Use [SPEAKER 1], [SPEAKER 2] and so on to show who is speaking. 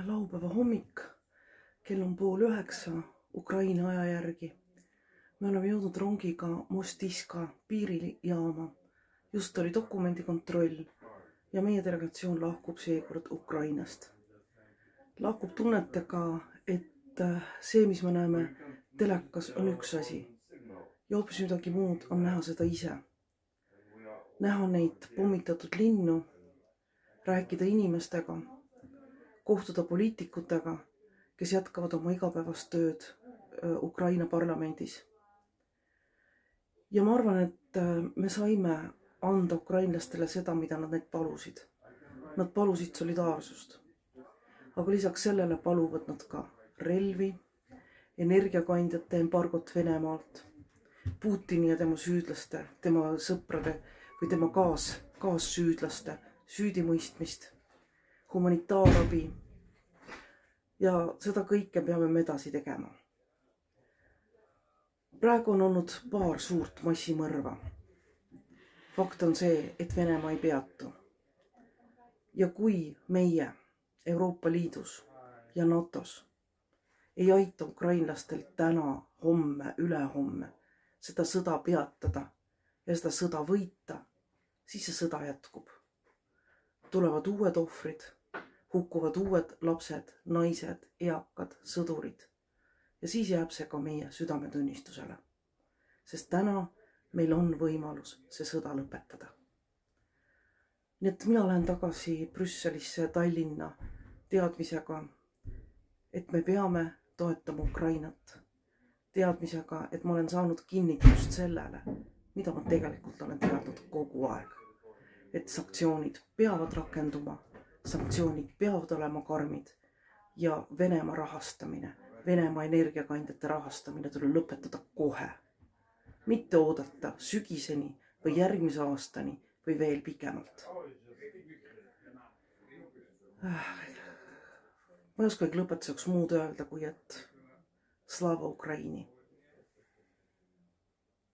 [SPEAKER 1] laupäeva hommik, kell on 8:30 Ukraina aja järgi. Me oleme jõudnud rongiga Mostiska piirijaama. Just oli dokumendikontroll ja meie delegatsioon lahkub seekord Ukrainast. Lahkub tunnetega, et see, mis me näeme telekas, on üks asi. Ja hoopis midagi muud on näha seda ise. Näha neid pommitatud linnu, rääkida inimestega, kohtuda poliitikutega, kes jätkavad oma igapäevast tööd Ukraina parlamendis. Ja ma arvan, et me saime anda ukrainlastele seda, mida nad neid palusid. Nad palusid solidaarsust. Aga lisaks sellele paluvad nad ka relvi, energiakandjate embargot Venemaalt, Putini ja tema süüdlaste, tema sõprade või tema kaassüüdlaste süüdimõistmist, humanitaarabi ja seda kõike peame me edasi tegema. Praegu on olnud paar suurt massimõrva. Fakt on see, et Venemaa ei peatu. Ja kui meie Euroopa Liidus ja NATOs ei aita ukrainlastel täna, homme, ülehomme seda sõda peatada ja seda sõda võita, siis see sõda jätkub. Tulevad uued ohvrid, hukkuvad uued lapsed, naised, eakad, sõdurid. Ja siis jääb see ka meie südametunnistusele. Sest täna meil on võimalus see sõda lõpetada. Nii et mina lähen tagasi Brüsselisse, Tallinna teadmisega, et me peame toetama Ukrainat. Teadmisega, et ma olen saanud kinnitust sellele, mida ma tegelikult olen teadnud kogu aeg. Et sanktsioonid peavad rakenduma, sanktsioonid peavad olema karmid ja Venemaa rahastamine, Venemaa energiakandjate rahastamine tuleb lõpetada kohe. Mitte oodata sügiseni või järgmise aastani või veel pikemalt. Ma ei oskagi lõpetuseks muud öelda, kui et slava Ukraini.